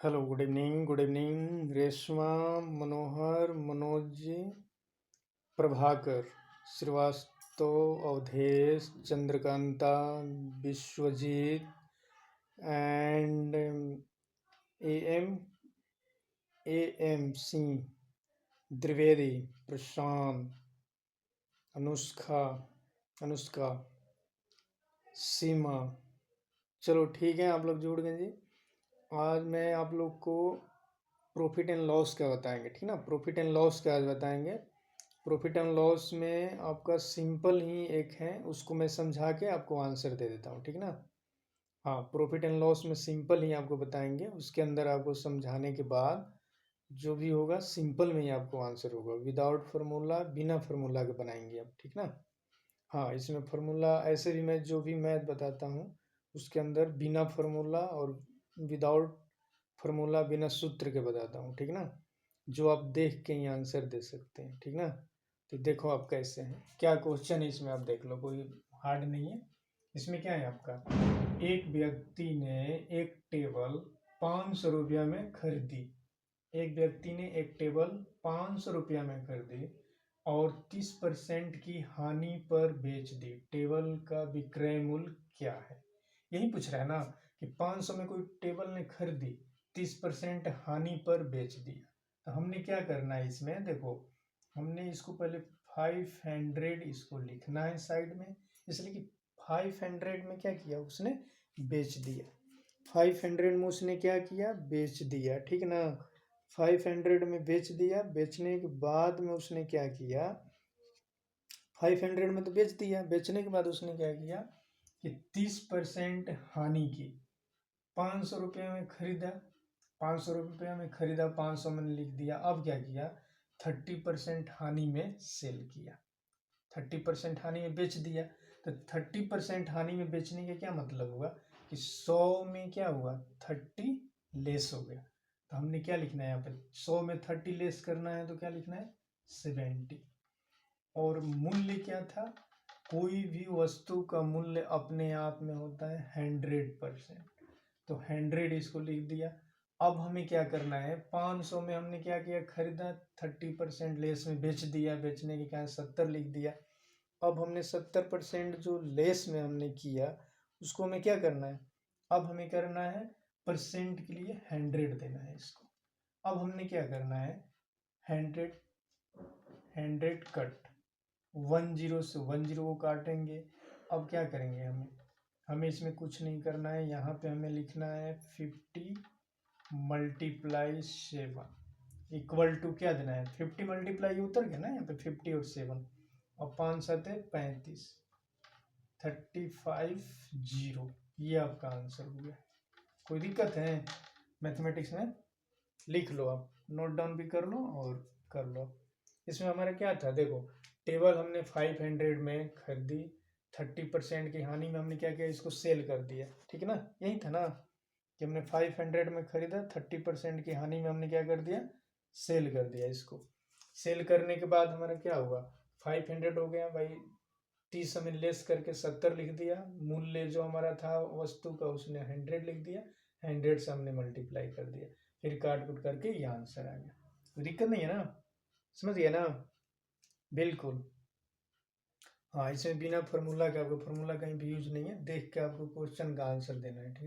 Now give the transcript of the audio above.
Hello, good evening Reshma, Manohar, Manoj ji, Prabhakar, Srivastava, Awadhesh, Chandrakanta, Vishwajeet and M M Singh, Dwivedi, Prashant, Anushka, Seema. चलो ठीक है, आप लोग जुड़ गए जी। आज मैं आप लोग को प्रॉफिट एंड लॉस क्या बताएंगे, ठीक ना। प्रॉफिट एंड लॉस क्या आज बताएंगे। प्रॉफिट एंड लॉस में आपका सिंपल ही एक है, उसको मैं समझा के आपको आंसर दे देता हूँ, ठीक ना। हाँ, प्रॉफिट एंड लॉस में सिंपल ही आपको बताएंगे, उसके अंदर आपको समझाने के बाद जो भी होगा सिंपल में ही आपको आंसर होगा। विदाउट फार्मूला, बिना फार्मूला के बनाएंगे आप, ठीक ना। हाँ, इसमें फार्मूला ऐसे भी मैं जो भी मैथ बताता हूँ उसके अंदर बिना फार्मूला और विदाउट फार्मूला, बिना सूत्र के बताता हूँ, ठीक ना। जो आप देख के ही आंसर दे सकते हैं, ठीक ना। तो देखो आप कैसे हैं, क्या क्वेश्चन है इसमें, आप देख लो, कोई हार्ड नहीं है। इसमें क्या है आपका, एक व्यक्ति ने एक टेबल 500 रुपया में खरीदी। एक व्यक्ति ने एक टेबल 500 रुपया में खरीदी और 30% की हानि पर बेच दी। टेबल का विक्रय मूल्य क्या है, यही पूछ रहा है ना। कि 500 में कोई टेबल ने खरीदी, 30% हानि पर बेच दिया, तो हमने क्या करना है इसमें, देखो हमने इसको पहले 500 इसको लिखना है साइड में, इसलिए कि 500 में क्या किया उसने, बेच दिया। 500 में उसने क्या किया, बेच दिया, ठीक ना। 500 में बेच दिया, बेचने के बाद में उसने क्या किया, 500 में तो बेच दिया, बेचने के बाद उसने क्या किया कि 30% हानि की। 500 रुपये में खरीदा, 500 रुपये में खरीदा, 500 में लिख दिया। अब क्या किया, 30% हानि में सेल किया, 30% हानि में बेच दिया। तो 30% हानि में बेचने का क्या मतलब हुआ कि 100 में क्या हुआ, 30 लेस हो गया। तो हमने क्या लिखना है यहाँ पे, 100 में 30 लेस करना है तो क्या लिखना है, 70। और मूल्य क्या था, कोई भी वस्तु का मूल्य अपने आप में होता है 100%, तो 100 इसको लिख दिया। अब हमें क्या करना है, 500 में हमने क्या किया, खरीदा, 30% लेस में बेच दिया, बेचने के क्या 70 लिख दिया। अब हमने 70% जो लेस में हमने किया उसको हमें क्या करना है, अब हमें करना है परसेंट के लिए 100 देना है इसको। अब हमने क्या करना है, 100 कट 10 से 10 को काटेंगे। अब क्या करेंगे, हमें इसमें कुछ नहीं करना है, यहाँ पे हमें लिखना है 50 मल्टीप्लाई 7 इक्वल टू क्या देना है, 50 मल्टीप्लाई उतर गया ना यहाँ पे 50 और 7, और 5 7 35, 35 0, ये आपका आंसर हो गया। कोई दिक्कत है मैथमेटिक्स में, लिख लो आप, नोट डाउन भी कर लो और कर लो। इसमें हमारा क्या था, देखो टेबल हमने 500 में खरीदी, 30% की हानि में हमने क्या किया, इसको सेल कर दिया, ठीक है ना। यही था ना कि हमने 500 में खरीदा, 30% की हानि में हमने क्या कर दिया, सेल कर दिया। इसको सेल करने के बाद हमारा क्या हुआ, 500 हो गया भाई, 30 में लेस करके 70 लिख दिया, मूल्य जो हमारा था वस्तु का उसने 100 लिख दिया, 100 से हमने मल्टीप्लाई कर दिया, फिर काट कुट करके ये आंसर आ गया। कोई दिक्कत नहीं है ना, समझ गया ना, बिल्कुल। हाँ, इसमें बिना फार्मूला के, आपको फार्मूला कहीं भी यूज नहीं है, देख के आपको क्वेश्चन का आंसर देना है, ठीक है।